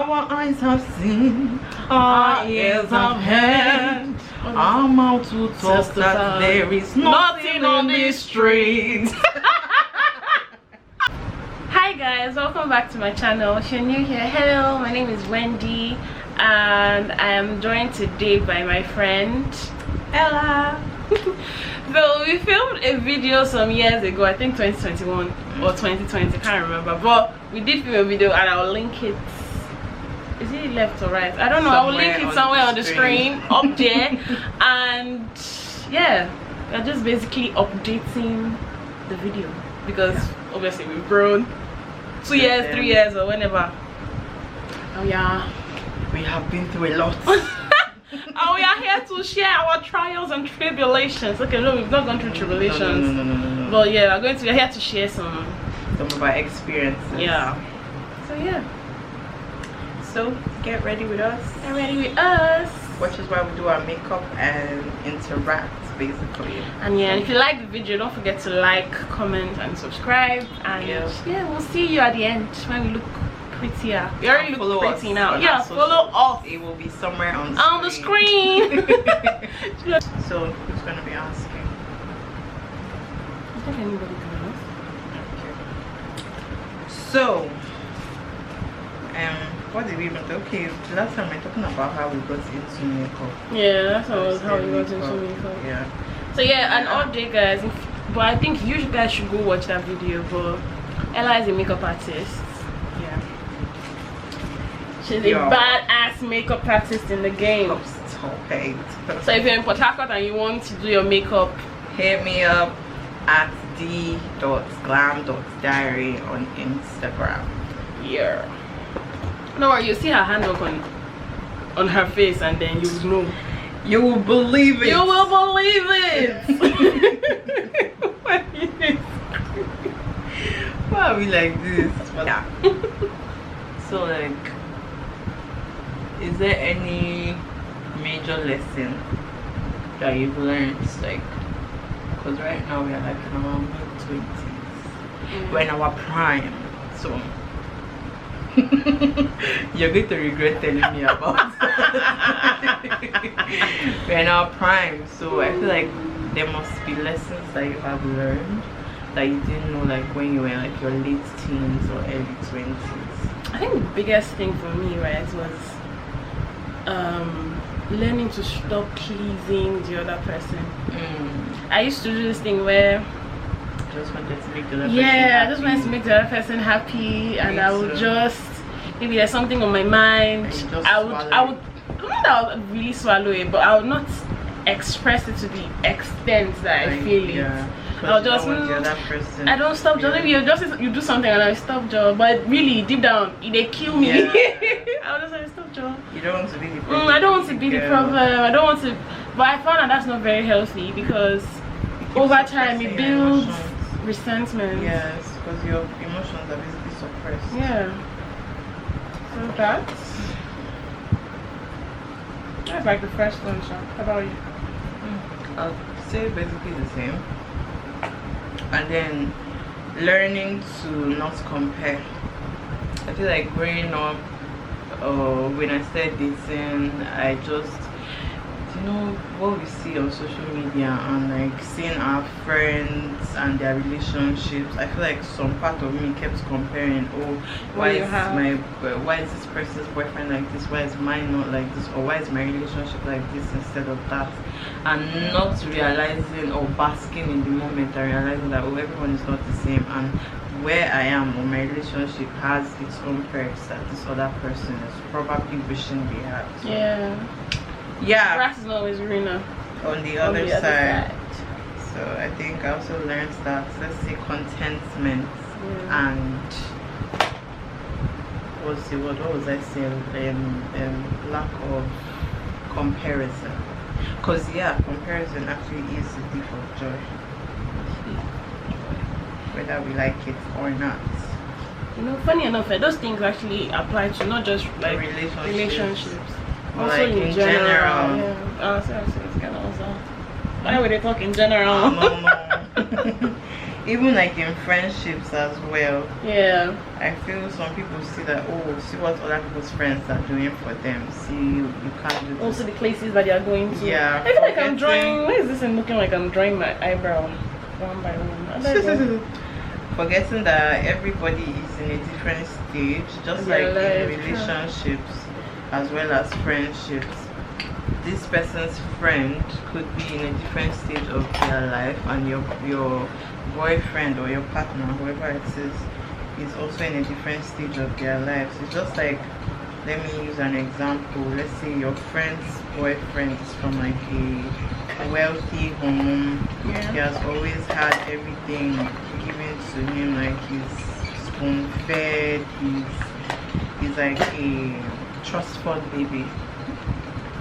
Our eyes have seen, our ears have heard. I'm out to talk that there is nothing on these streets. Hi guys, welcome back to my channel. If you're new here, hello, my name is Wendy and I am joined today by my friend Ella. So we filmed a video some years ago, I think 2021 or 2020, I can't remember, but we did film a video and I'll link it. Is it left or right? I don't know. I will link it somewhere on the screen up there. And yeah, we're just basically updating the video because obviously we've grown 2 years, 3 years, or whenever. Oh yeah, we have been through a lot. And we are here to share our trials and tribulations. Okay, no, we've not gone through tribulations. No. But yeah, we're here to share some of our experiences. Yeah. So yeah. So get ready with us. Get ready with us. Which is why we do our makeup and interact basically. And yeah, and if you like the video, don't forget to like, comment, and subscribe. And yeah, we'll see you at the end when we look prettier. We already look pretty now. Yeah, follow us. It will be somewhere on the screen. So who's gonna be asking? I think anybody can ask. Okay. So what did we even do? Okay, last time we were talking about how we got into makeup. Yeah, that's how we got into makeup. Yeah. So yeah, an update guys, but I think you guys should go watch that video. But Ella is a makeup artist. Yeah. She's a badass makeup artist in the game. Okay. So if you're in Port Harcourt and you want to do your makeup, hit me up at d.glam.diary on Instagram. Yeah. No worry, you see her handwork on her face and then you will know. You will believe it. You will believe it. Why are we like this? Yeah. So like, is there any major lesson that you've learned? Like, because right now we are like in our mid-20s. We're in our prime. So you're going to regret telling me about we're in our prime, so I feel like there must be lessons that you have learned that you didn't know, like when you were like your late teens or early 20s. I think the biggest thing for me, right, was learning to stop pleasing the other person. I used to do this thing where I just wanted to make the other person happy. I just wanted to make the other person happy, and I would just, maybe there's something on my mind, I would really swallow it, but I would not express it to the extent that I feel it. I'll just I don't stop job. Maybe you do something and I stop job, but really deep down they kill me. I'll just say stop job. You don't want to be the problem. I don't want to be the problem. I don't want to, but I found that that's not very healthy because over time it builds resentment. Yes, because your emotions are basically suppressed. Yeah. So that's like the first one, Sean. How about you? I'll say basically the same. And then learning to not compare. I feel like growing up, when I started dating, I just, you know, what we see on social media and like seeing our friends and their relationships, I feel like some part of me kept comparing. Why is this person's boyfriend like this? Why is mine not like this? Or why is my relationship like this instead of that? And not realizing or basking in the moment and realizing that everyone is not the same, and where I am or my relationship has its own perks that this other person is probably wishing they had. So, yeah, grass is always greener on the other side. So I think I also learned that, let's say, contentment and what was I saying? Lack of comparison. Because comparison actually is the thief of joy, whether we like it or not. You know, funny enough, those things actually apply to not just like relationships. Also like in general. Yeah. It's kind of also. Why would they talk in general? No. even like in friendships as well. Yeah. I feel some people see that, oh, see what other people's friends are doing for them. See, you can't do this. Also the places that they are going to. Yeah. I feel like I'm drawing. Why is this in looking like I'm drawing my eyebrow one by one? I don't know. Forgetting that everybody is in a different stage, just like in relationships as well as friendships. This person's friend could be in a different stage of their life, and your boyfriend or your partner, whoever it is also in a different stage of their lives. It's just like, let me use an example. Let's say your friend's boyfriend is from like a wealthy home. Yeah. He has always had everything given to him, like he's spoon fed, he's like a trust fund baby.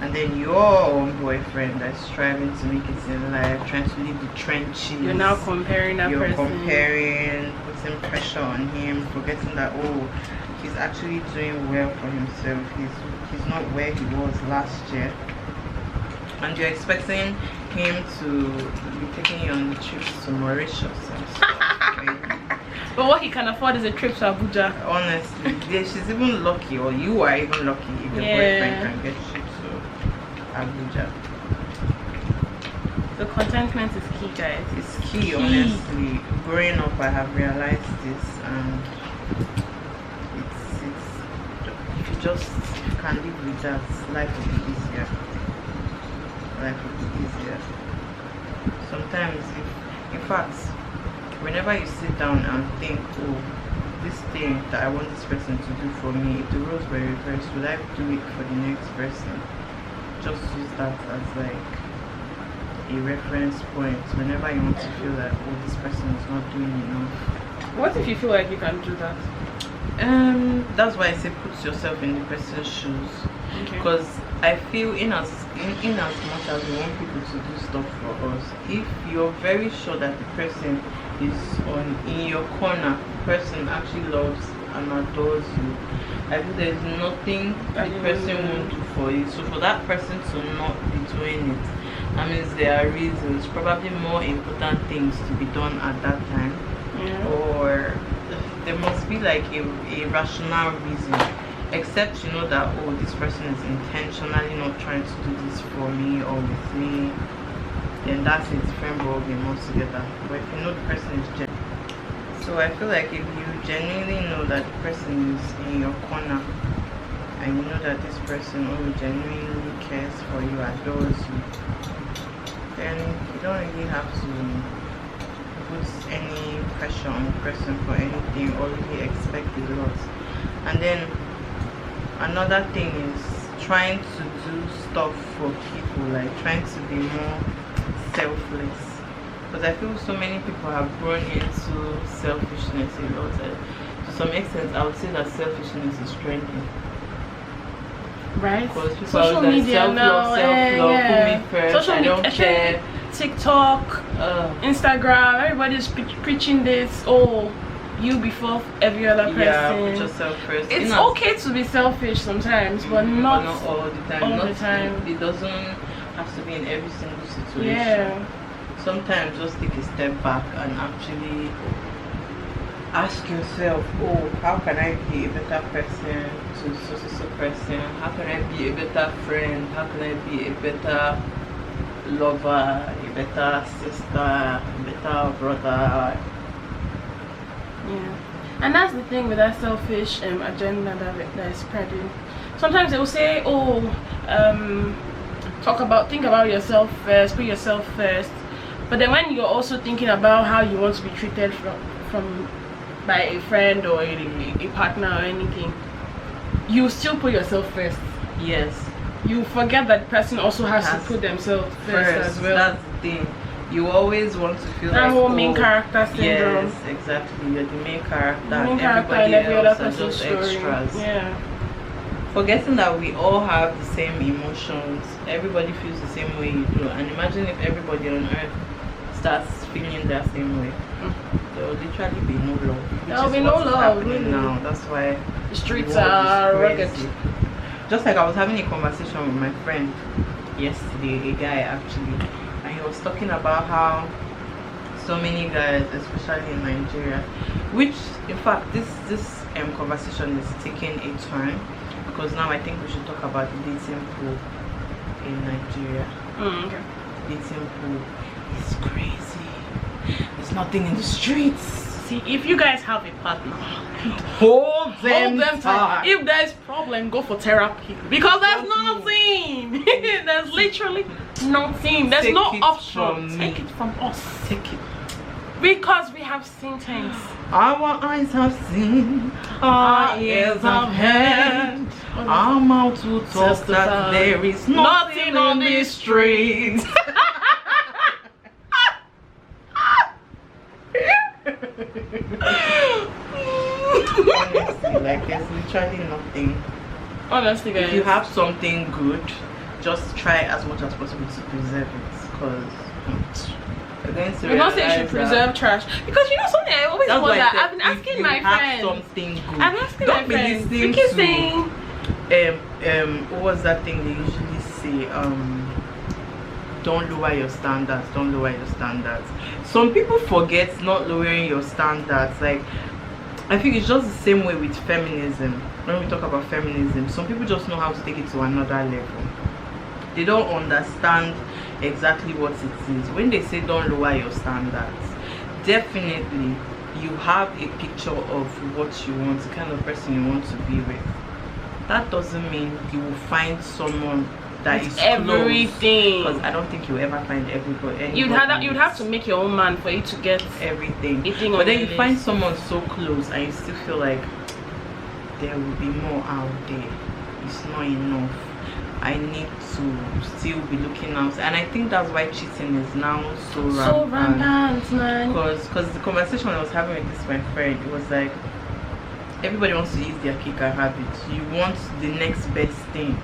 And then your own boyfriend that's striving to make it in life, trying to leave the trenches. You're now comparing that person. You're comparing, putting pressure on him, forgetting that, oh, he's actually doing well for himself. He's not where he was last year. And you're expecting him to be taking you on trips to Mauritius and stuff. But what he can afford is a trip to Abuja. Honestly, she's even lucky, or you are even lucky if your boyfriend can get you to Abuja. So contentment is key, guys. It's key, honestly. Growing up, I have realized this, and it's if you just can live with that, life will be easier. Life will be easier. Sometimes, in fact, whenever you sit down and think, oh, this thing that I want this person to do for me, if the roles were reversed, would I do it for the next person? Just use that as like a reference point whenever you want to feel that, oh, this person is not doing enough. What if you feel like you can do that? That's why I say put yourself in the person's shoes. Because I feel in as much as we want people to do stuff for us, if you're very sure that the person is in your corner, the person actually loves and adores you, I feel there's nothing the person won't do for you. So for that person to not be doing it, that means there are reasons, probably more important things to be done at that time. Or there must be like a rational reason, except you know that, oh, this person is intentionally not trying to do this for me or with me, then that's a different ballgame altogether. But if you know the person is genuine, so I feel like if you genuinely know that the person is in your corner, and you know that this person only genuinely cares for you, adores you, then you don't really have to put any pressure on the person for anything or really expect a lot. And then another thing is trying to do stuff for people, like trying to be more selfless, because I feel so many people have grown into selfishness a lot. To some extent, I would say that selfishness is trending. Right? Because people social media now, put me first, social I don't care. TikTok, Instagram, everybody's preaching this, oh, you before every other person. Yeah, put yourself first. It's okay to be selfish sometimes, but not all the time. All the time. It doesn't have to be in every single situation. Yeah. Sometimes just take a step back and actually ask yourself, oh, how can I be a better person to so person? How can I be a better friend? How can I be a better lover, a better sister, a better brother? Yeah, and that's the thing with that selfish agenda that is spreading. Sometimes they will say, oh, think about yourself first, put yourself first. But then when you're also thinking about how you want to be treated by a friend or a partner or anything, you still put yourself first. Yes. You forget that person also has to put themselves first as well. That's the thing. You always want to feel that like whole main character syndrome. Yes, exactly. You're the main character. The main and character everybody in every else other are person's just story. extras. Yeah. Forgetting that we all have the same emotions. Everybody feels the same way you do. And imagine if everybody on earth starts feeling that same way. There will literally be no love. There will be no love. Really. Now. That's why the streets are rugged. Just like I was having a conversation with my friend yesterday, a guy actually, and he was talking about how so many guys, especially in Nigeria, which in fact this conversation is taking a turn, because now I think we should talk about the dating pool in Nigeria. Okay. Dating pool is crazy. There's nothing in the streets. See, if you guys have a partner, hold them tight. If there's problem, go for therapy, because there's nothing. There's literally nothing. There's Take no it option. from Take me. it from us. Take it. Because we have seen things. Our eyes have seen, our ears have heard. I'm out to talk that there is nothing on the streets. Honestly, like there's literally nothing. Honestly, guys. If you have something good, just try as much as possible to preserve it, because we're not saying you should preserve trash, because you know something I always wonder. I've been asking my friends. Something good. I'm asking my friends. We keep saying what was that thing they usually say? Don't lower your standards. Don't lower your standards. Some people forget not lowering your standards. Like, I think it's just the same way with feminism. When we talk about feminism, some people just know how to take it to another level. They don't understand exactly what it is. When they say don't lower your standards, definitely you have a picture of what you want, the kind of person you want to be with. That doesn't mean you will find someone that is everything, because I don't think you'll ever find everybody. You'd have to make your own man for you to get everything. But then you find someone so close and you still feel like there will be more out there. It's not enough. I need to still be looking out, and I think that's why cheating is now so rampant, man. Because the conversation I was having with this my friend, it was like everybody wants to use their cake and have it. You want the next best thing,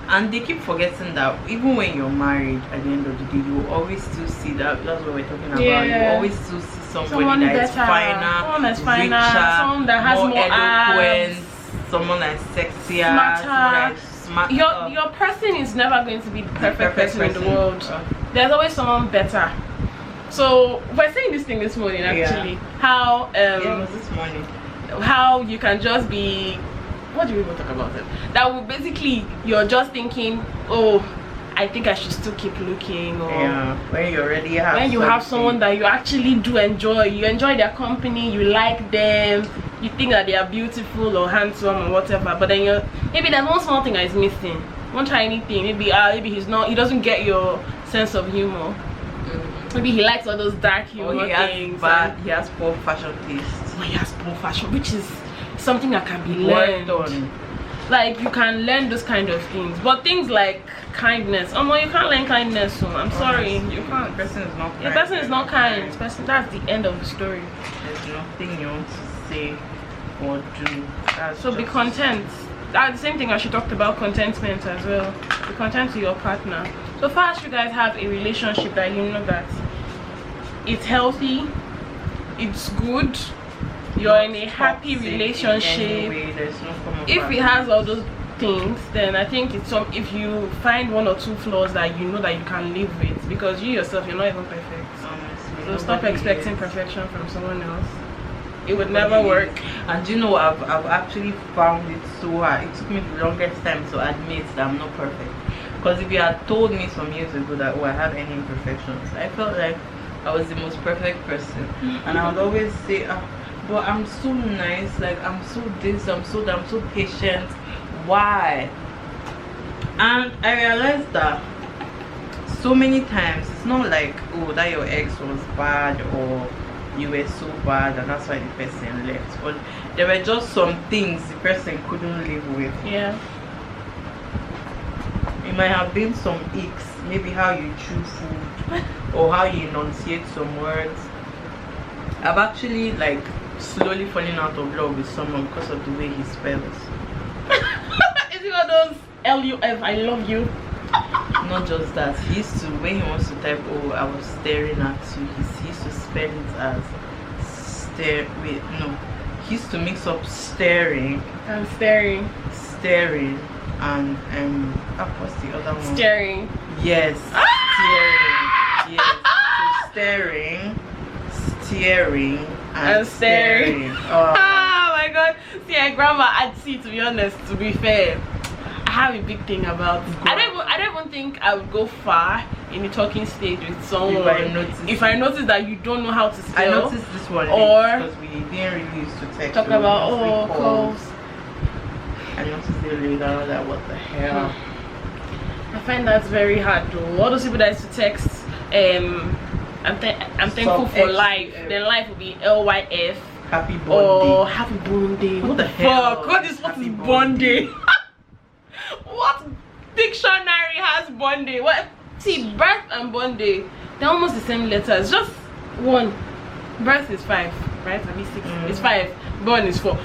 and they keep forgetting that even when you're married, at the end of the day, you will always still see that. That's what we're talking about. You always still see somebody that is finer, richer, someone that has more eloquent, someone that's sexier, smarter. Your person is never going to be the perfect person in the world. There's always someone better. So we're saying this thing this morning, actually. How it was this morning. How you can just be, what do we even talk about it? That will basically, you're just thinking, oh, I think I should still keep looking. Or when you already have, when you have someone that you actually do enjoy, you enjoy their company, you like them, you think that they are beautiful or handsome or whatever, but then maybe there's one small thing that is missing, one tiny thing. Maybe he doesn't get your sense of humor. Maybe he likes all those dark humor things. But he has poor fashion taste. He has poor fashion, which is something that can be learned. Like, you can learn those kind of things, but things like kindness, you can't learn kindness. So I'm sorry, you can't. The person is not kind. The person is not kind. That's the end of the story. There's nothing you want to say or do. So be content. That's the same thing as she talked about, contentment as well. Be content to your partner. So far as you guys have a relationship that you know that it's healthy, it's good, you're in a happy relationship. If it has all those things, then I think it's if you find one or two flaws that you know that you can live with, because you yourself, you're not even perfect. Honestly, so stop expecting perfection from someone else. It would never work. And you know, I've actually found it so hard. It took me the longest time to admit that I'm not perfect. Because if you had told me some years ago that I have any imperfections, I felt like I was the most perfect person. And I would always say, but I'm so nice, like I'm so this, I'm so that, I'm so patient. Why? And I realized that so many times it's not like, oh, that your ex was bad or you were so bad and that's why the person left, but there were just some things the person couldn't live with. It might have been some icks, maybe how you chew food or how you enunciate some words. I've actually like slowly falling out of love with someone because of the way he spells. Is it one of those LUF, I love you? Not just that, he used to, when he wants to type, oh, I was staring at you, he used to spell it as he used to mix up staring and staring and what's the other one? Staring. Yes. Staring. Yes. So staring, tearing and staring. Oh my god. See, grandma, to be honest, to be fair, I have a big thing about I don't even think I would go far in the talking stage with someone if I notice that you don't know how to spell. I noticed this one because we didn't really used to text. Talk about calls. I noticed it later that what the hell. I find that's very hard though. All those people that used to text I'm thankful for life. Then life will be LYF. Happy birthday. Or happy birthday. What the hell? God, what is birthday? What dictionary has birthday? What? See, birth and birthday, they're almost the same letters. Just one. Birth is 5, right? Maybe 6. It's 5. Born is 4.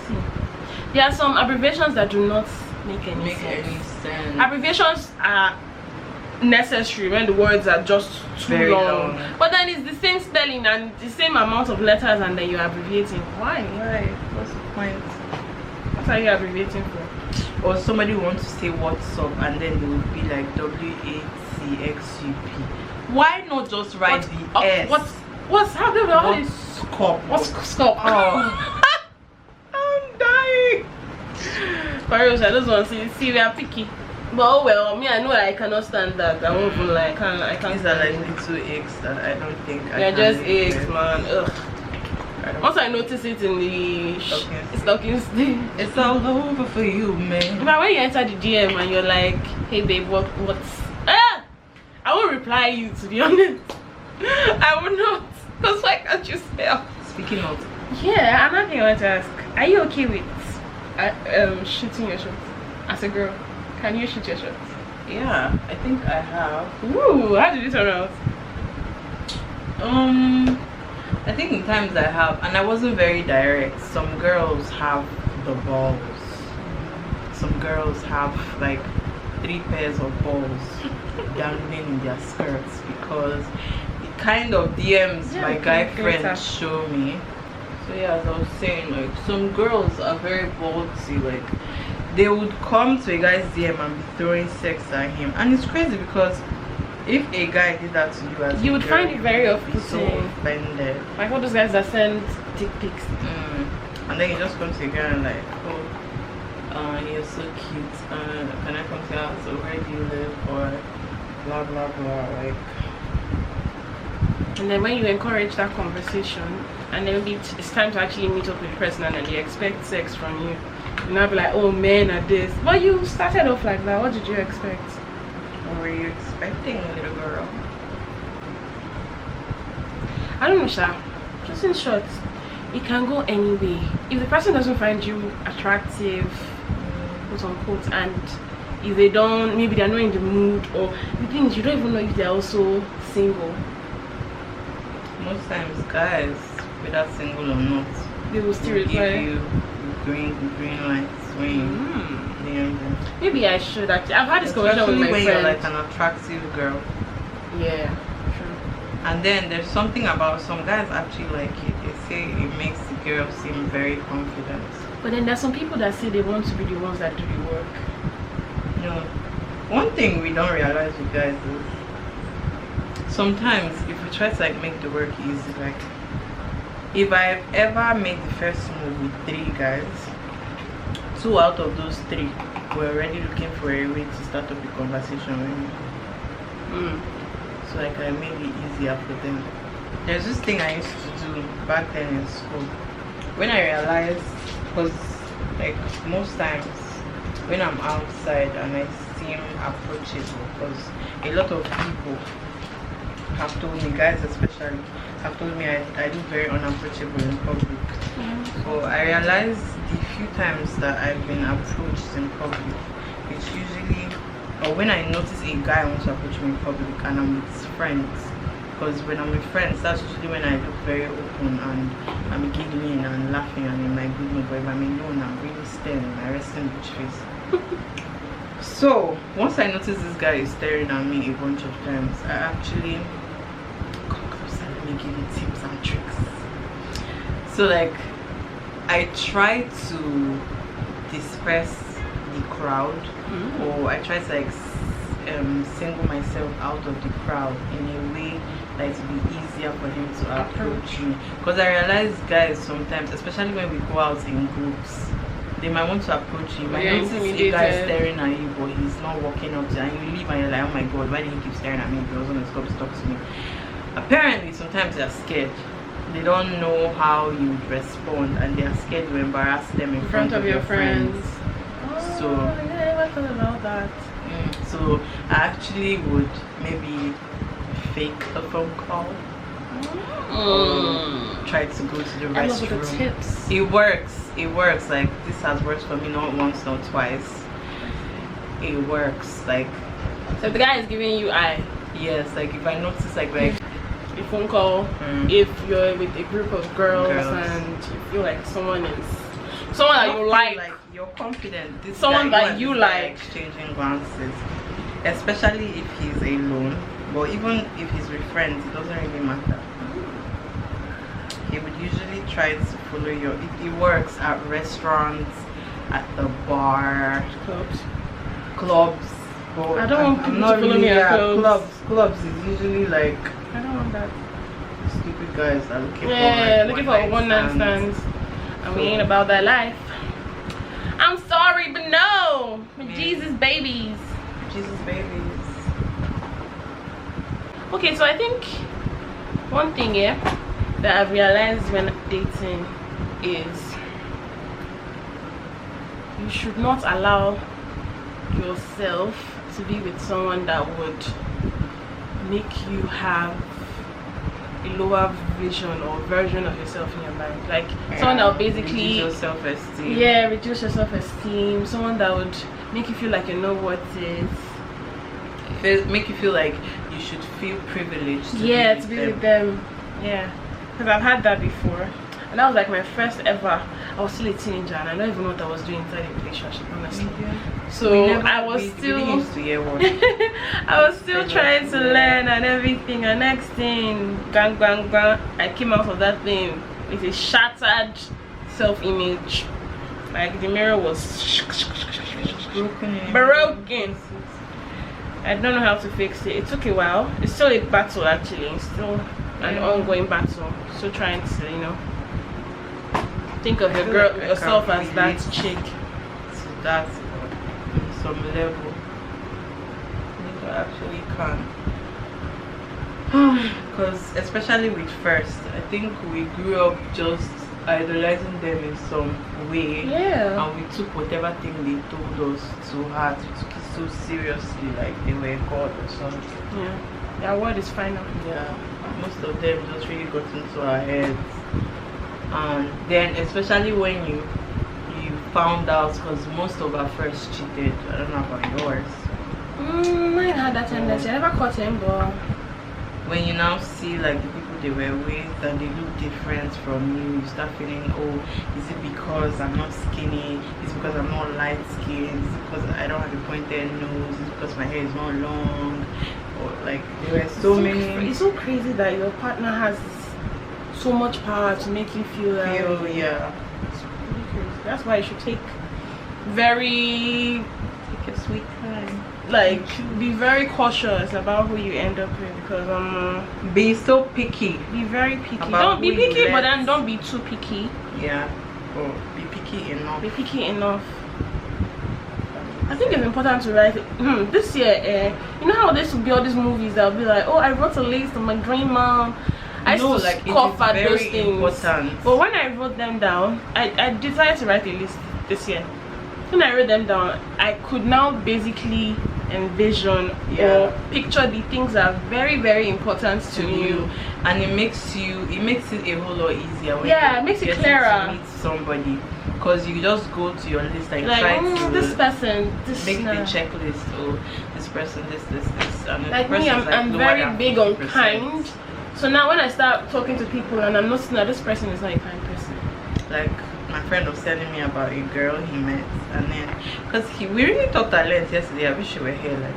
See, there are some abbreviations that do not make any sense. Abbreviations are necessary when the words are just too very long. But then it's the same spelling and the same amount of letters, and then you're abbreviating. Why? What's the point? What are you abbreviating for? Or somebody wants to say what's up and then they would be like WATXUP. Why not just write the S? What's happening with all this? What's scope? Oh. I'm dying. Paris, I just want to see we are picky. But oh well, me, I know I cannot stand that. I won't even like, I can't. These are like little eggs that I don't think I can. They're just eggs, man. Ugh. Once I notice it in the stockings, it's all over for you, man. But when you enter the DM and you're like, hey babe, what's I won't reply you, to be honest. I will not. Because why can't you spell? Speaking of, yeah, another thing I want to ask, are you okay with shooting your shots as a girl? Can you shoot your shots? Yeah, I think I have. Ooh, how did it turn out? I think in times I have, and I wasn't very direct. Some girls have the balls. Some girls have like 3 pairs of balls dangling in their skirts, because the kind of DMs my guy friends show me. So yeah, as I was saying, like some girls are very ballsy. Like they would come to a guy's DM and be throwing sex at him, and it's crazy because if a guy did that to you as you would find it very off-putting. So offended. Like all those guys that send dick pics. And then you just come to a guy and like, oh, you're so cute. Can I come to your house? Or where do you live? Or blah blah blah. Like. And then when you encourage that conversation, and then maybe it's time to actually meet up with the person, and then they expect sex from you, and I'll be like, oh, men are this. But you started off like that. What did you expect? What were you expecting, little girl? I don't know, Sha. Just in short, it can go any way. If the person doesn't find you attractive, quote unquote, and if they don't, maybe they're not in the mood, or the thing is, you don't even know if they're also single. Most times, guys, whether single or not, they will still give you green lights when you DM them. Maybe I should actually. I've had this conversation with my when friend. You're like an attractive girl. Yeah, true. And then there's something about some guys actually like it. They say it makes the girl seem very confident. But then there's some people that say they want to be the ones that do the work. No. One thing we don't realize with guys is sometimes if we try to like make the work easy, like if I've ever made the first move with 3 guys, 2 out of those 3 were already looking for a way to start up a conversation with me. So like I made it easier for them. There's this thing I used to do back then in school. When I realized, because like most times when I'm outside and I seem approachable, because a lot of people have told me, guys especially, have told me I look very unapproachable in public. So I realized the few times that I've been approached in public, it's usually, or when I notice a guy wants to approach me in public and I'm with friends, because when I'm with friends, that's usually when I look very open and I'm giggling and laughing and in my good mood. But if I'm alone, I'm really staring, I rest in bitch face. So once I notice this guy is staring at me a bunch of times, I actually come closer, let me give you tips and tricks. So like I try to disperse the crowd, or I try to like single myself out of the crowd in a way that it will be easier for him to approach me. Because I realize guys sometimes, especially when we go out in groups, they might want to approach you. You might notice a guy staring at you, but he's not walking up to you, and you leave and you're like, oh my god, why did he keep staring at me? He doesn't want to talk to me. Apparently sometimes they're scared. They don't know how you would respond, and they're scared to embarrass them in front of your friends. So I never thought about that. So I actually would maybe fake a phone call. Try to go to the restroom. The tips. It works. Like, this has worked for me not once, not twice. It works. Like, so if the guy is giving you eye. Yes, like if I notice like a phone call, if you're with a group of girls and you feel like someone that you like you're confident, this someone guy, that you like, exchanging glances, especially if he's alone, but even if he's with friends, it doesn't really matter. He would usually try to follow you. It works at restaurants, at the bar, clubs. I don't want people to follow me at clubs. Clubs is usually like, I don't want that. Stupid guys are looking for a one-night stand, and we ain't about that life. I'm sorry, but no. Jesus babies. Okay, so I think one thing that I've realized when dating is you should not allow yourself to be with someone that would make you have a lower vision or version of yourself in your mind, like someone that would basically reduce your self-esteem. Reduce your self-esteem. Someone that would make you feel like you know what it is, make you feel like you should feel privileged to be with them. Because I've had that before, and that was like my first ever. I was still a teenager and I don't even know what I was doing inside a relationship, honestly. So I was still I was still trying to learn and everything, and next thing, gang, I came out of that thing with a shattered self-image. Like the mirror was broken. I don't know how to fix it. It took a while. It's still a battle, actually. It's still an ongoing battle. Still trying to, you know, think of yourself as that chick. So that's some level. You actually can. Because especially with first, I think we grew up just idolizing them in some way. Yeah. And we took whatever thing they told us to heart. We took it so seriously, like they were God or something. Yeah. Their word is final. Yeah. Most of them just really got into our heads. And then especially when you found out, because most of our first cheated. I don't know about yours. Mine had that tendency. I never caught him, but when you now see like the people they were with and they look different from you, you start feeling, oh, is it because I'm not skinny? Is it because I'm not light skinned? Is it because I don't have a pointed nose? Is it because my hair is not long? Or like there were so many. It's so crazy that your partner has so much power to make you feel that way. Yeah. It's really crazy. That's why you should take a sweet time. Like, be very cautious about who you end up with, because be so picky. Be very picky. Don't be picky, but then don't be too picky. Yeah. Or be picky enough. Be picky enough. I think it's important to write it. This year, you know how this will be all these movies that'll be like, oh, I wrote a list of my dream mom. I used to scoff at those things. Important. But when I wrote them down, I decided to write a list this year. When I wrote them down, I could now basically envision or picture the things that are very, very important to you, and it makes it a whole lot easier when it makes it clearer to meet somebody, because you just go to your list and like, try to this person, this make the checklist. Oh, this person, this, and like me, I'm very big on kind. So now when I start talking to people and I'm noticing that this person is not a kind person, like my friend was telling me about a girl he met, and then because we really talked at length yesterday. I wish you were here. Like,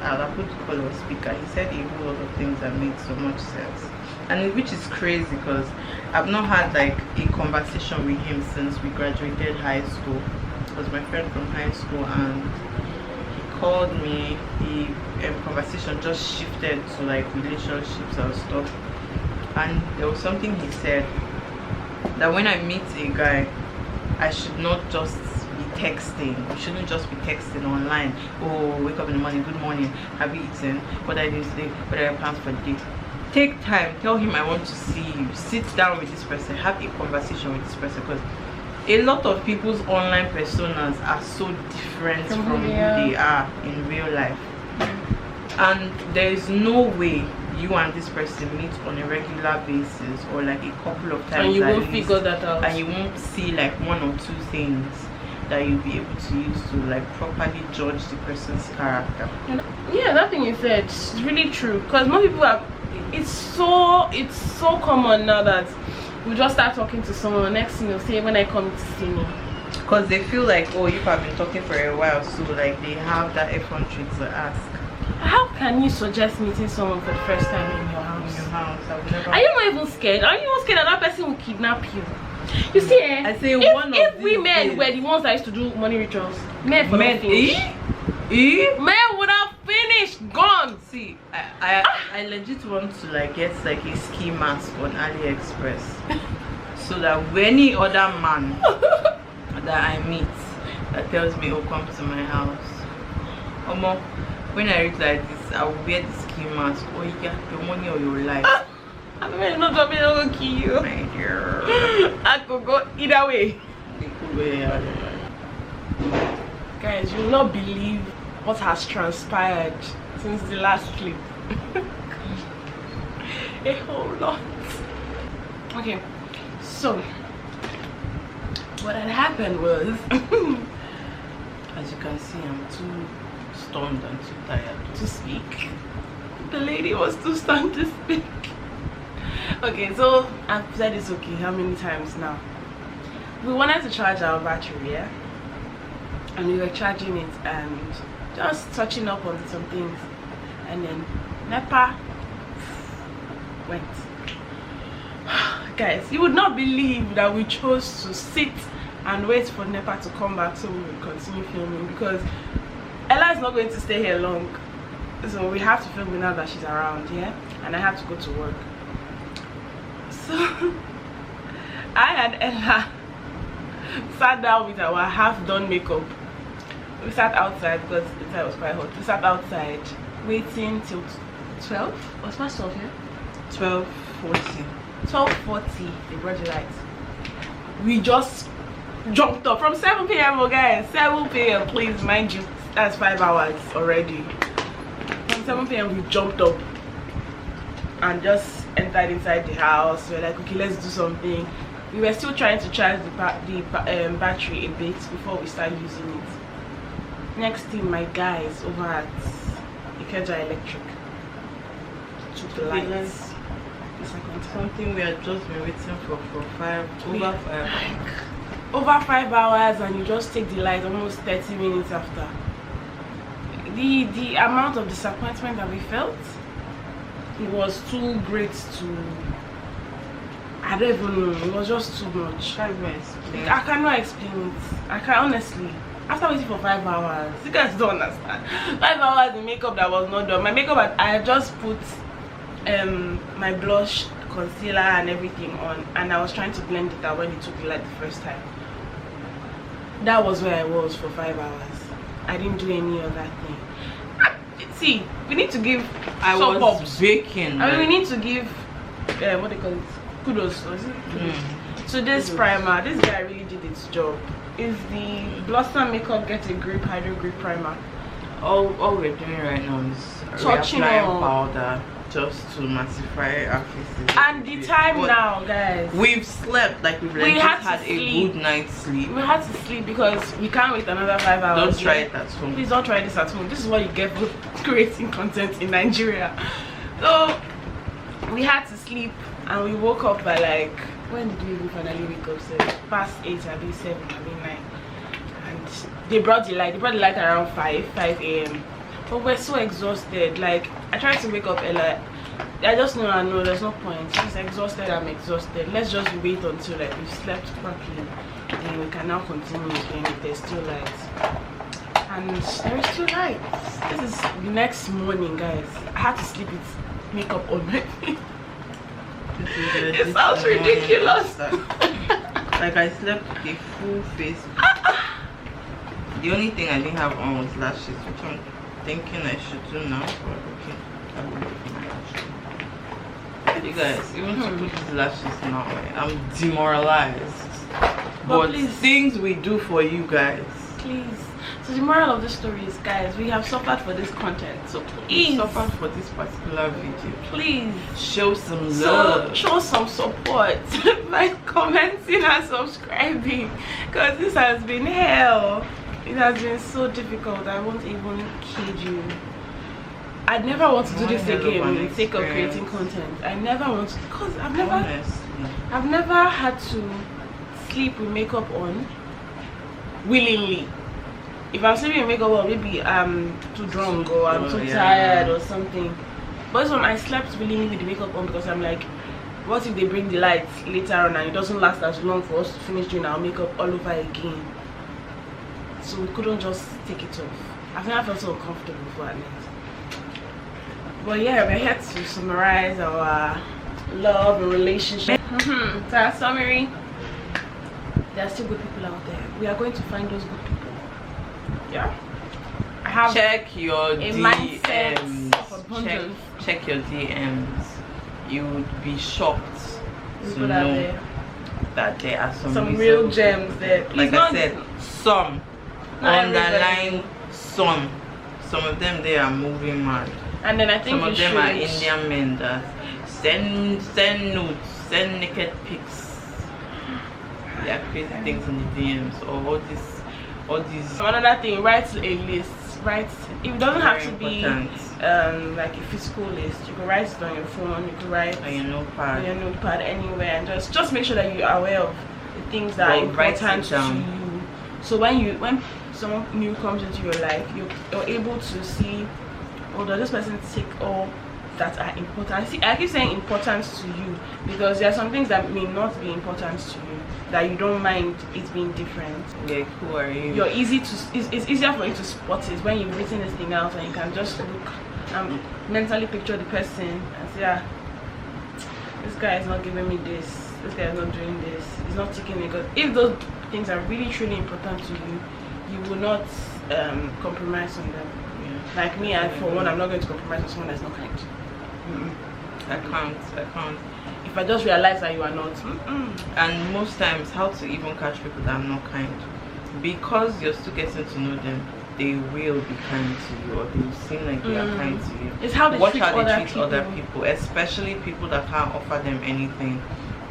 I'll put the call on speaker. He said a whole lot of things that made so much sense, and which is crazy because I've not had like a conversation with him since we graduated high school. It was my friend from high school, and he called me, the conversation just shifted to like relationships and stuff. And there was something he said that when I meet a guy, I should not just be texting. We shouldn't just be texting online. Oh, wake up in the morning, good morning, have you eaten, what are you doing today, what are your plans for the day? Take time, tell him I want to see you, sit down with this person, have a conversation with this person, because a lot of people's online personas are so different from who they are in real life. And there is no way you and this person meet on a regular basis or like a couple of times, and you won't figure that out, and you won't see like one or two things that you'll be able to use to like properly judge the person's character. Yeah, that thing you said is really true, because most people are, it's so common now that we just start talking to someone, next thing you'll say, when I come to see me, because they feel like, oh, you have been talking for a while, so like they have that effrontery to ask. How can you suggest meeting someone for the first time in your house? In your house, I've never. Are you not even scared? Are you not scared that that person will kidnap you? You see, I say if we men were the ones that used to do money rituals, men would have finished, gone. See, I legit want to like get like a ski mask on AliExpress, so that any other man that I meet that tells me, oh, come to my house, when I reach like this, I will wear the ski mask. Oh, you get your money or your life. I'm not going to kill you. My dear. I could go either way. Guys, you will not believe what has transpired since the last clip. A whole lot. Okay, so what had happened was, as you can see, I'm too stunned and too tired to speak. The lady was too stunned to speak. Okay, so I've said this how many times now. We wanted to charge our battery, yeah, and we were charging it and just touching up on some things, and then NEPA went. Guys, you would not believe that we chose to sit and wait for NEPA to come back so we would continue filming, because Ella is not going to stay here long, so we have to film now that she's around, yeah, and I have to go to work. So I and Ella sat down with our half-done makeup. We sat outside because the time was quite hot. We sat outside waiting till 12. Was past 12 here? 12:40. 12:40. They brought the lights. We just jumped up from 7 p.m. Oh guys, 7 p.m. Please mind you, that's 5 hours already. From 7 p.m. we jumped up and just entered inside the house. We were like, okay, let's do something. We were still trying to charge the battery a bit before we start using it. Next thing, my guys over at Ikeja Electric took the lights. Something we had just been waiting for over 5 hours. Over 5 hours, and you just take the light almost 30 minutes after. The amount of disappointment that we felt, it was too great to, I don't even know, it was just too much. I cannot explain it. I can honestly. After waiting for 5 hours, you guys don't understand. 5 hours in makeup that was not done. My makeup, I had just put my blush, concealer and everything on, and I was trying to blend it out when it took the light the first time. That was where I was for 5 hours. I didn't do any other thing. See, we need to give baking. I mean, we need to give what they call it, kudos to this primer. This guy really did its job. Is the Blossom Makeup Get a Grip Hydro Grip Primer. All we're doing right now is touching reapplying powder just to mattify our faces. And the time now, guys, we've slept, like we've had a good night's sleep. We had to sleep because we can't wait another 5 hours. Don't try it at home. Please don't try this at home. This is what you get for creating content in Nigeria. So we had to sleep, and we woke up by like, when did we even finally wake up? So past 8, I believe 7, I believe 9. And they brought the light. They brought the light around 5 a.m. But we're so exhausted. Like, I tried to wake up Ella. I just know, I know there's no point. She's exhausted, I'm exhausted. Let's just wait until like we've slept properly, and we can now continue again if there's still light. and there is 2 lights. This is the next morning, guys. I had to sleep with makeup on my face. It sounds ridiculous. Like I slept with a full face. The only thing I didn't have on was lashes, which I'm thinking I should do now. But okay, I will do my lashes. You guys, even to put these lashes now, I'm demoralized. But please, things we do for you guys. Please. So the moral of the story is, guys, we have suffered for this content. So please, suffered for this particular video. Please show some love. Show some support by commenting and subscribing, because this has been hell. It has been so difficult. I won't even kid you. I never want to do this again for the sake of creating content. I never want to, because I've never had to sleep with makeup on willingly. If I'm sleeping with makeup on, maybe I'm too drunk or I'm too tired or something. But this one, I slept willingly with the makeup on because I'm like, what if they bring the lights later on and it doesn't last as long for us to finish doing our makeup all over again? So we couldn't just take it off. I've never felt so uncomfortable before at least. But yeah, we're here to summarize our love and relationship. So our summary: there are still good people out there. We are going to find those good people. Yeah. I have check your DMs. Check your DMs. You would be shocked to know that there are some real gems there. Like I said, some. Underline some. Some of them they are moving mad. And then I think some of them are Indian men that send nudes, send naked pics. They are crazy things in the DMs or all these. Another thing, write a list. Write. It doesn't have to be like a physical list. You can write it on your phone. You can write on your notepad anywhere, and just make sure that you are aware of the things that are important to you. So when someone new comes into your life, you're able to see, oh, does this person take all that are important? See, I keep saying important to you because there are some things that may not be important to you that you don't mind it being different. Like, who are you? You're easy to. It's easier for you to spot it when you've written this thing out and you can just look and mentally picture the person and say, ah, this guy is not giving me this. This guy is not doing this. He's not taking me. Because if those things are really truly important to you, you will not compromise on them. Yeah. Like me, for one, I'm not going to compromise on someone that's not kind. I can't. If I just realize that you are not. And most times, how to even catch people that are not kind, because you're still getting to know them, they will be kind to you, or they will seem like they are kind to you. It's how they watch treat how they treat people. other people, especially people that can't offer them anything,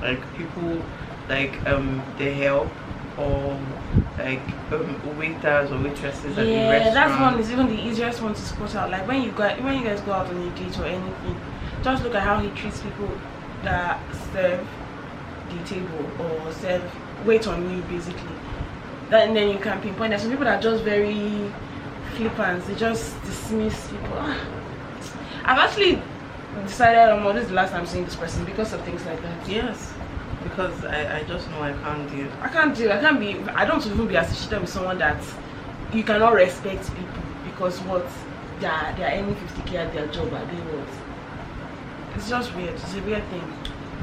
like people like the help, or like waiters or waitresses at the restaurant. Yeah, that one is even the easiest one to spot out. Like when you guys go out on a date or anything, just look at how he treats people that serve the table or wait on you, basically. And then you can pinpoint that some people that are just very flippant. They just dismiss people. I've actually decided this is the last time I'm seeing this person because of things like that. Yes. Because I just know I can't deal. I don't even be associated with someone that you cannot respect people because they are earning 50k at their job and they what. It's just weird. It's a weird thing.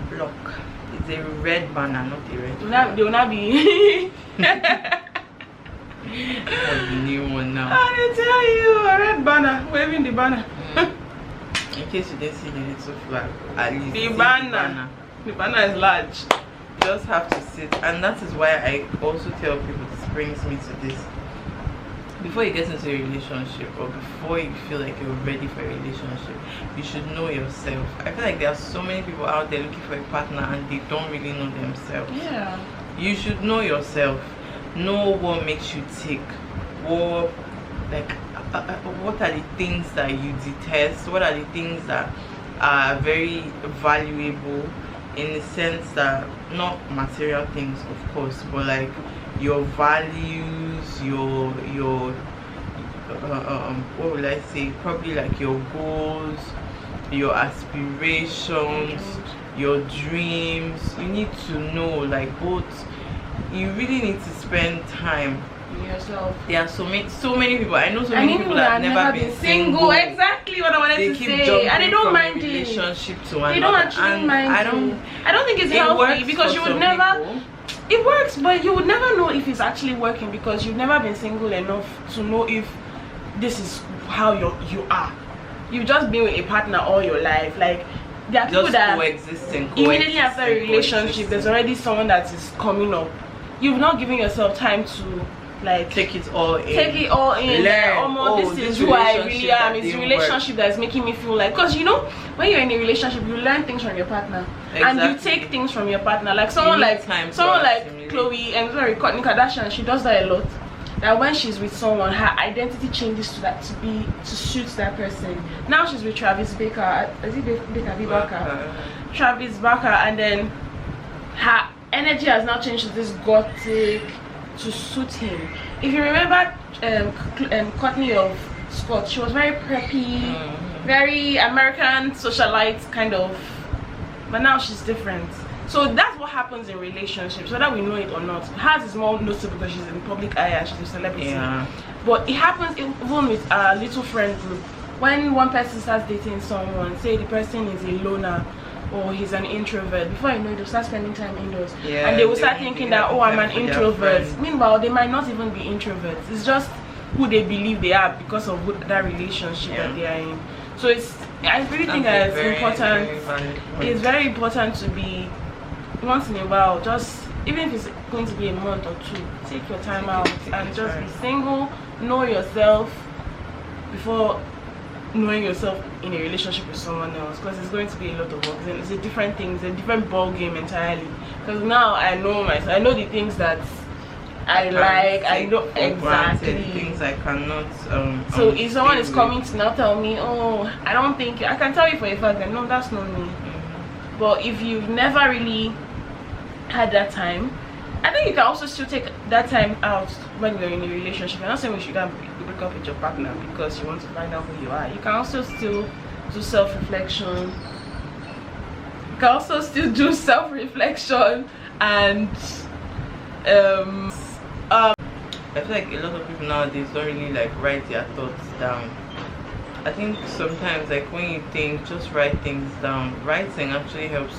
Block. It's a red banner, not a red. They will not be. That's the new one now. I tell you, a red banner, waving the banner. In case you didn't see the little flag, at least the banner. The banner is large. You just have to sit, and that is why I also tell people this brings me to this. Before you get into a relationship, or before you feel like you're ready for a relationship, you should know yourself. I feel like there are so many people out there looking for a partner and they don't really know themselves. Yeah. You should know yourself. Know what makes you tick. What are the things that you detest? What are the things that are very valuable, in the sense that not material things, of course, but like your values, your what will I say? Probably like your goals, your aspirations, your dreams. You need to know, like, both. You really need to spend time yourself. There are so many people. I know so many people that have never been single. Exactly what I wanted to say. And they don't mind it. Relationship to another. They don't actually mind it. I don't think it's healthy because you would never. People. It works, but you would never know if it's actually working because you've never been single enough to know if this is how you are. You've just been with a partner all your life. Like there are people just that coexisting, immediately after a relationship, there's already someone that is coming up. You've not given yourself time to like take it all in. Learn. This is who I really am. It's a relationship that is making me feel like, because you know when you're in a relationship you learn things from your partner. Exactly. And you take things from your partner. Like someone like Chloe and Kourtney Kardashian, she does that a lot. That when she's with someone, her identity changes to suit that person. Now she's with Travis Barker. Is it Barker? Travis Barker, and then her energy has now changed to this gothic to suit him. If you remember Courtney of Scott, she was very preppy, very American socialite kind of, but now she's different. So that's what happens in relationships, whether we know it or not. Hers is more noticeable because she's in public eye and she's a celebrity. Yeah. But it happens even with our little friend group. When one person starts dating someone, say the person is a loner or he's an introvert, before you know it, they'll start spending time indoors. Yeah, and they will start thinking that, oh, I'm an introvert. Meanwhile, they might not even be introverts. It's just who they believe they are because of that relationship that they are in. So I really think that it's important. It's very important to be once in a while, just even if it's going to be a month or two, take your time out and just be single, know yourself before knowing yourself in a relationship with someone else, because it's going to be a lot of work. It's a different thing, it's a different ball game entirely. Because now I know myself, I know the things that I like, I know exactly things I cannot. So if someone is coming to now tell me, oh, I don't think I can tell you for a fact that no, that's not me. But if you've never really had that time, I think you can also still take that time out when you're in a relationship. I'm not saying we should break up with your partner because you want to find out who you are. You can also still do self-reflection. You can also still do self-reflection and I feel like a lot of people nowadays don't really like write their thoughts down. I think sometimes, like when you think, just write things down. Writing actually helps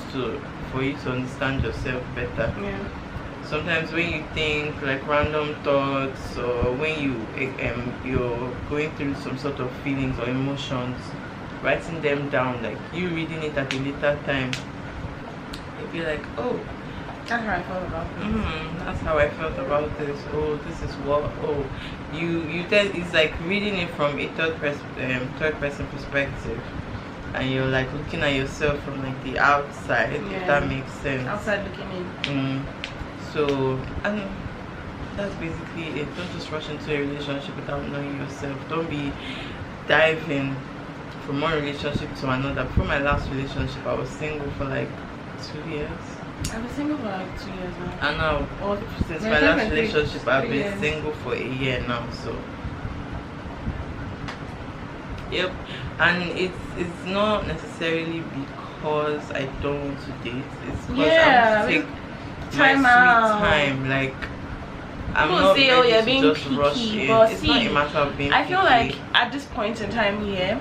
for you to understand yourself better. Yeah. Sometimes when you think like random thoughts, or when you're going through some sort of feelings or emotions, writing them down, like you reading it at a later time, you'll be like, oh, that's how I felt about this. That's how I felt about this. Oh, this is what. Oh, you then it's like reading it from a third person perspective, and you're like looking at yourself from like the outside. Yeah. If that makes sense. Outside looking in. So, and that's basically it. Don't just rush into a relationship without knowing yourself. Don't be diving from one relationship to another. Before my last relationship, I was single for like 2 years. I've been single for like 2 years now. I know. Since my last relationship, I've been single for a year now. So, yep. And it's not necessarily because I don't want to date. It's because I want to take time my out. Sweet time. Like I'm people not say, ready oh, you're to being just picky, rush in. but It's see, not a matter of being I feel picky. like at this point in time here,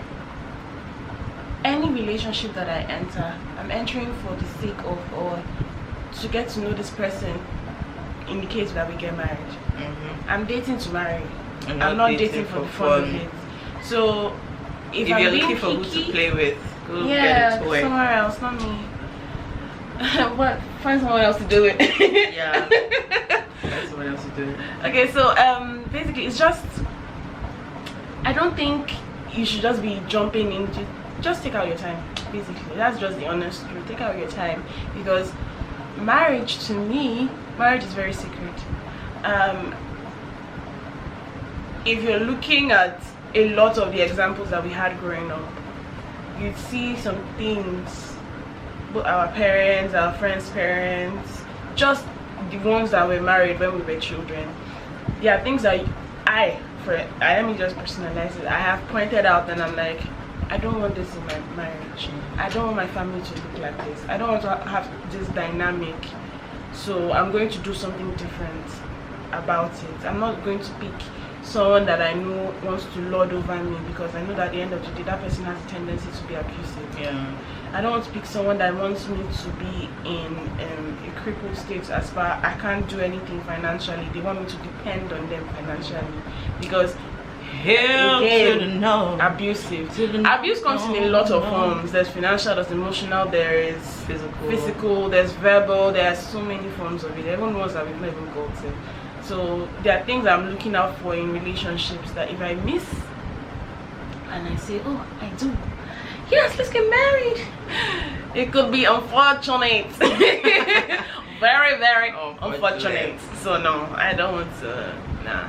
any relationship that I enter, I'm entering for the sake of or to get to know this person in the case that we get married. I'm dating to marry. I'm not dating for the fun of it. So if I'm you're being looking for picky, who to play with, go yeah, get a toy. somewhere else, not me. What? Find someone else to do it. Yeah. Find someone else to do it. Okay, so basically it's just, I don't think you should just be jumping into, just take out your time. Basically, that's just the honest truth. Take out your time, because marriage, to me, marriage is very sacred. If you're looking at a lot of the examples that we had growing up, you'd see some things, both our parents, our friends' parents, just the ones that were married when we were children. There are things that let me just personalize it, I have pointed out, and I'm like, I don't want this in my marriage. I don't want my family to look like this. I don't want to have this dynamic. So I'm going to do something different. about it. I'm not going to pick someone that I know wants to lord over me, because I know that at the end of the day that person has a tendency to be abusive. Yeah. I don't want to pick someone that wants me to be in a crippled state as far I can't do anything financially. They want me to depend on them financially, because Hell again, to the no. abusive. Abuse comes in a no, lot of no. forms. There's financial, there's emotional, there is Physical, there's verbal. There are so many forms of it. Even ones that we've not even got to. So there are things I'm looking out for in relationships that if I miss and I say, oh, I do, yes, let's get married, it could be unfortunate. Very, very unfortunate. So no, I don't want to. Nah,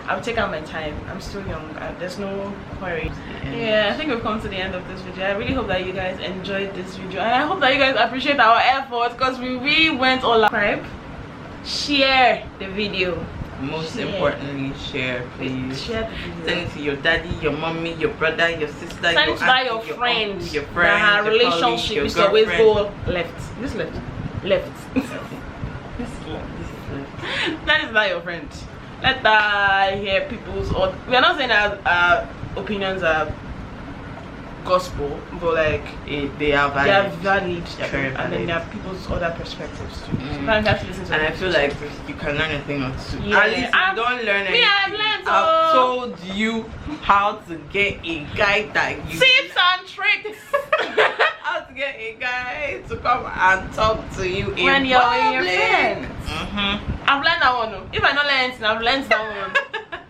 I'll take out my time. I'm still young. There's no hurry. Yeah, I think we've come to the end of this video. I really hope that you guys enjoyed this video, and I hope that you guys appreciate our efforts, because we really went all out. Subscribe, share the video. Most importantly, share, please. Share the video. Send it to your daddy, your mommy, your brother, your sister, Send your it by auntie, your friend. uncle, your friend, That her your relationship colleague, your is always girlfriend. go left. This left. Left. This is left. That is not your friend. Let her hear people's. We are not saying that opinions are gospel, but like They are valid. they are valid, They're very and then valid. there are people's other perspectives too. Sometimes you have to listen to And I other feel like perspectives. you can learn a thing or two. Yeah, At least if I've- you don't learn anything. me, I've learned, I've told you how to get a guy that you tips and tricks. how to get a guy to come and talk to you in When you're with your public. friends. I've learned that one. If I don't learn anything, I've learned that one.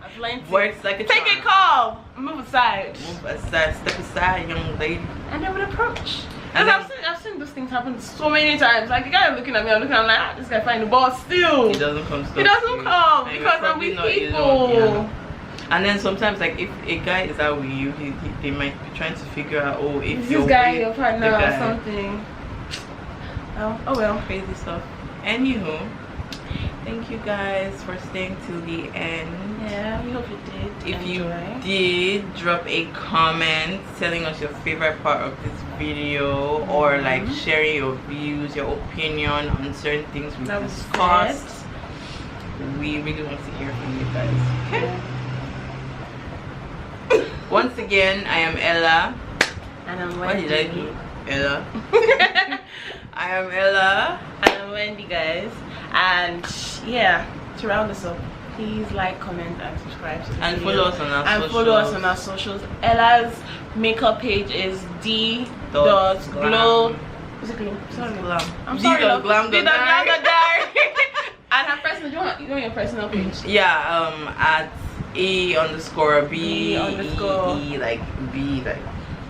I've learned it. Works like a Take a charm. call, move aside, Move aside, step aside, young lady. and they would approach. And And then- I've seen those things happen so many times. Like the guy looking at me, I'm like, ah, this guy fine, but still, He doesn't come. he doesn't come And you're because I'm probably with not people. alone, yeah. And then sometimes, like if a guy is out with you, they might be trying to figure out, oh, if Is you're this guy with your partner the or guy. something? Oh well. Crazy stuff. Anywho, thank you guys for staying till the end. Yeah, we hope you did. If you enjoy. did, drop a comment telling us your favorite part of this video, or like sharing your views, your opinion on certain things we That was discussed. We really want to hear from you guys. Okay. Once again, I am Ella. And I'm What Wendy. did I do? Ella. I am Ella. And I'm Wendy, guys. And yeah, to round this up, please like, comment, and subscribe to the And video. follow us on our and socials. follow us on our socials. Ella's makeup page is d.glow. Is it glow? Sorry. Glam. I'm sorry. love. Glam. D.glam.diary. And her personal. You want your personal page? Yeah. At A_B B_ E like B like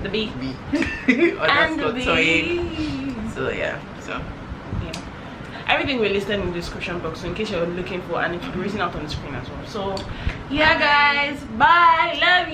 The B. B And the underscore B. Toyin. So yeah. So Yeah. Everything we're listed in the description box, so in case you're looking for, and it will be written out on the screen as well. So yeah, guys, bye, love you.